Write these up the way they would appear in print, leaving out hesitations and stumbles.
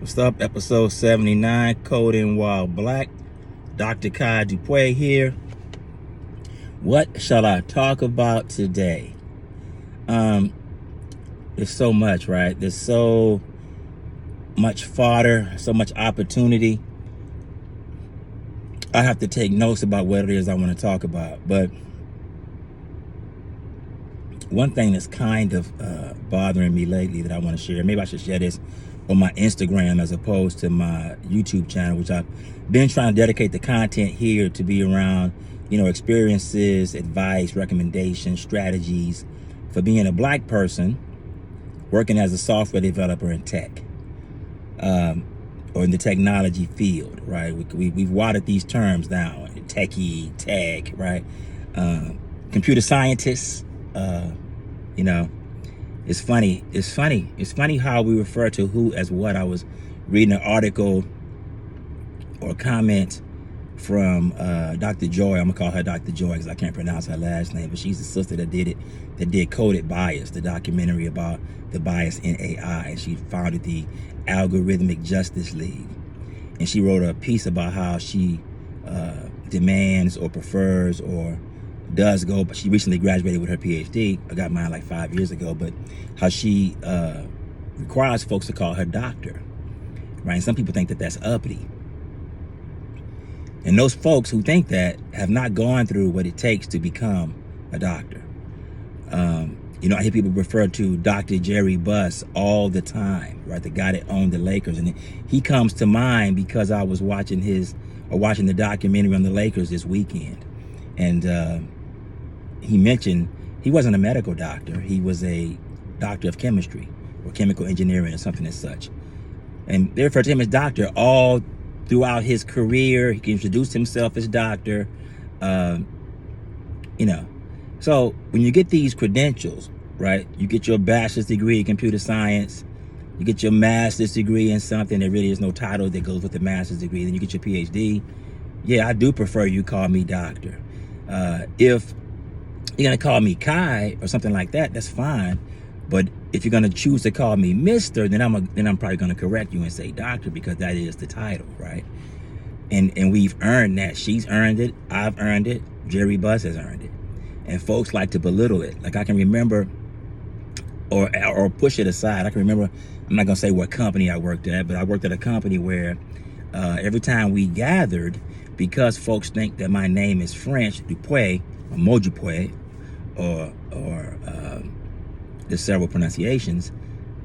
What's up? Episode 79, Coding While Black. Dr. Kai Dupé here. What shall I talk about today? There's so much, right? There's so much fodder, so much opportunity. I have to take notes about what it is I want to talk about. But one thing that's kind of bothering me lately that I want to share, maybe I should share this on my Instagram as opposed to my YouTube channel, which I've been trying to dedicate the content here to be around, experiences, advice, recommendations, strategies for being a black person working as a software developer in tech, or in the technology field, right? We've watered these terms down: techie, tech, right? Computer scientists. It's funny how we refer to who as what. I was reading an article or comment from Dr. Joy. I'm gonna call her Dr. Joy because I can't pronounce her last name, but she's the sister that did Coded Bias, the documentary about the bias in AI, and she founded the Algorithmic Justice League. And she wrote a piece about how she demands or prefers or does go, but she recently graduated with her PhD. I got mine like 5 years ago, but how she requires folks to call her doctor, right? And some people think that that's uppity. And those folks who think that have not gone through what it takes to become a doctor. I hear people refer to Dr. Jerry Buss all the time, right? The guy that owned the Lakers. And he comes to mind because I was watching the documentary on the Lakers this weekend. And he mentioned he wasn't a medical doctor. He was a doctor of chemistry or chemical engineering or something as such. And they refer to him as doctor all throughout his career. He introduced himself as doctor. So when you get these credentials, right, you get your bachelor's degree in computer science, you get your master's degree in something, there really is no title that goes with the master's degree, then you get your PhD. Yeah, I do prefer you call me doctor. If you're gonna call me Kai or something like that, that's fine. But if you're gonna choose to call me Mr., then I'm probably gonna correct you and say doctor, because that is the title, right? And we've earned that. She's earned it. I've earned it. Jerry Buss has earned it. And folks like to belittle it. Like I can remember, or push it aside. I can remember. I'm not gonna say what company I worked at, but I worked at a company where every time we gathered, because folks think that my name is French, Dupé, or Mojupé, or there's several pronunciations,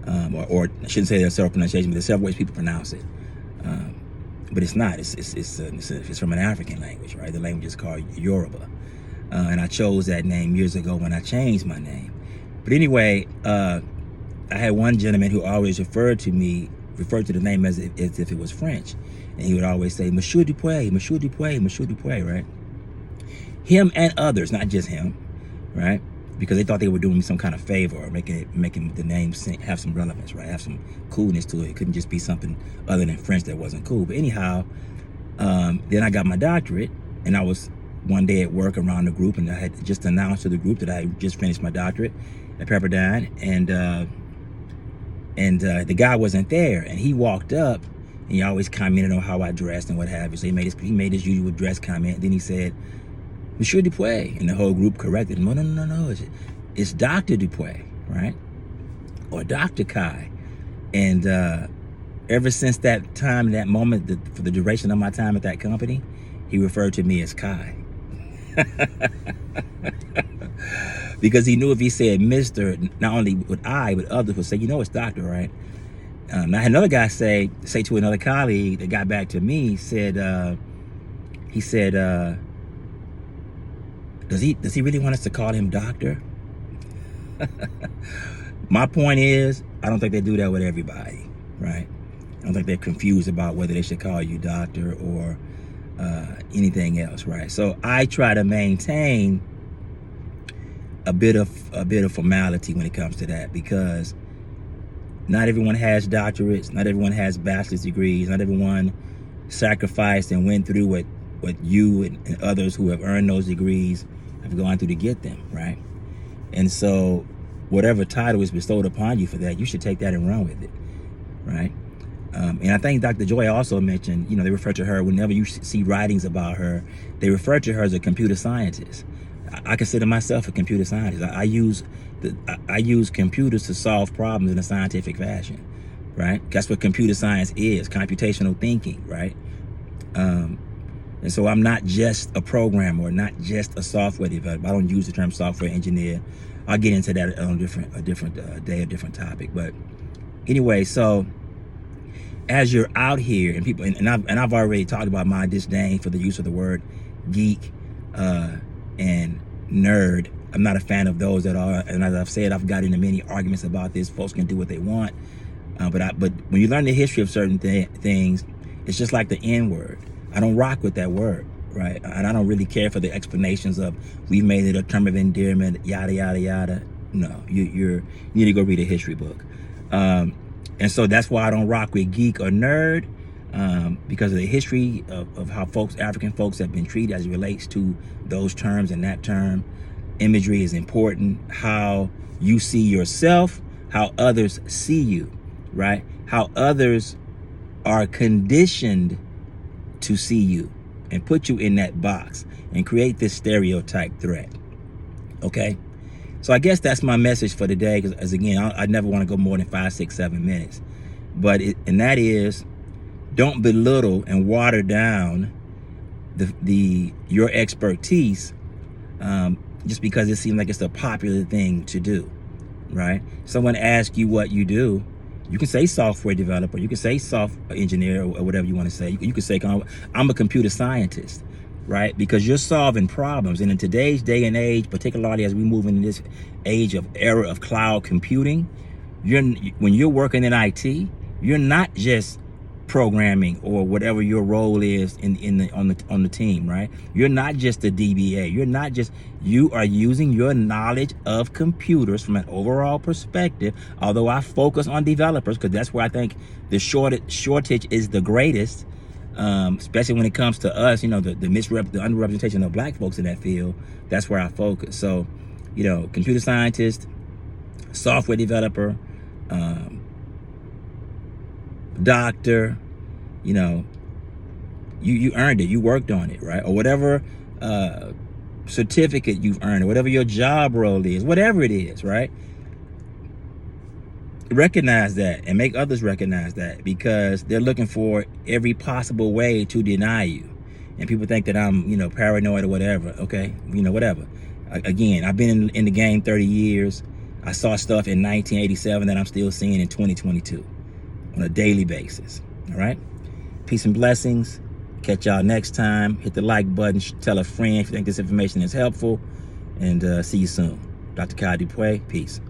or I shouldn't say there's several pronunciations, but there's several ways people pronounce it. But it's not. It's from an African language, right? The language is called Yoruba, and I chose that name years ago when I changed my name. But anyway, I had one gentleman who always referred to the name as if it was French. And he would always say, Monsieur Dupé, Monsieur Dupé, Monsieur Dupé, right? Him and others, not just him, right? Because they thought they were doing me some kind of favor or making the name have some relevance, right? Have some coolness to it. It couldn't just be something other than French that wasn't cool. But anyhow, then I got my doctorate, and I was one day at work around the group, and I had just announced to the group that I just finished my doctorate at Pepperdine, and the guy wasn't there, and he walked up. And he always commented on how I dressed and what have you. So he made his usual dress comment. Then he said, Monsieur Dupé. And the whole group corrected him. No. It's Dr. Dupé, right? Or Dr. Kai. And ever since that time, that moment, for the duration of my time at that company, he referred to me as Kai. Because he knew if he said Mr., not only would I, but others would say, it's Doctor, right? I had another guy say to another colleague that got back to me, he said, does he really want us to call him doctor? My point is, I don't think they do that with everybody, right? I don't think they're confused about whether they should call you doctor or anything else, right? So I try to maintain a bit of formality when it comes to that, because not everyone has doctorates, not everyone has bachelor's degrees, not everyone sacrificed and went through what you and others who have earned those degrees have gone through to get them, right? And so whatever title is bestowed upon you for that, you should take that and run with it, right? And I think Dr. Joy also mentioned, they refer to her, whenever you see writings about her, they refer to her as a computer scientist. I consider myself a computer scientist. I use computers to solve problems in a scientific fashion, right? That's what computer science is, computational thinking, right? And so I'm not just a programmer or not just a software developer. I don't use the term software engineer. I'll get into that on a different day, a different topic. But anyway, so as you're out here, and people, and I've already talked about my disdain for the use of the word geek and nerd. I'm not a fan of those at all. And as I've said, I've got into many arguments about this. Folks can do what they want, but when you learn the history of certain things, it's just like the N word. I don't rock with that word, right? And I don't really care for the explanations of we made it a term of endearment, yada yada yada. No, you need to go read a history book. And so that's why I don't rock with geek or nerd, because of the history of how African folks have been treated as it relates to those terms and that term. Imagery is important. How you see yourself, how others see you, right? How others are conditioned to see you and put you in that box and create this stereotype threat. Okay? So I guess that's my message for today, because as again, I never want to go more than 5, 6, 7 minutes. But and that is, don't belittle and water down your expertise just because it seems like it's a popular thing to do, right? Someone asks you what you do, you can say software developer, you can say software engineer, or whatever you want to say. You can say I'm a computer scientist, right? Because you're solving problems. And in today's day and age, particularly as we move into this era of cloud computing, when you're working in IT, you're not just programming or whatever your role is on the team, right? You're not just a DBA. You are using your knowledge of computers from an overall perspective. Although I focus on developers because that's where I think the shortage is the greatest, especially when it comes to us. The underrepresentation of black folks in that field. That's where I focus. So, computer scientist, software developer, doctor, you earned it, you worked on it, right? Or whatever certificate you've earned, or whatever your job role is, whatever it is, right? Recognize that and make others recognize that, because they're looking for every possible way to deny you. And people think that I'm, paranoid or whatever. Okay, whatever. Again, I've been in the game 30 years. I saw stuff in 1987 that I'm still seeing in 2022 on a daily basis. All right. Peace and blessings. Catch y'all next time. Hit the like button. Tell a friend if you think this information is helpful. And see you soon. Dr. Dupe. Peace.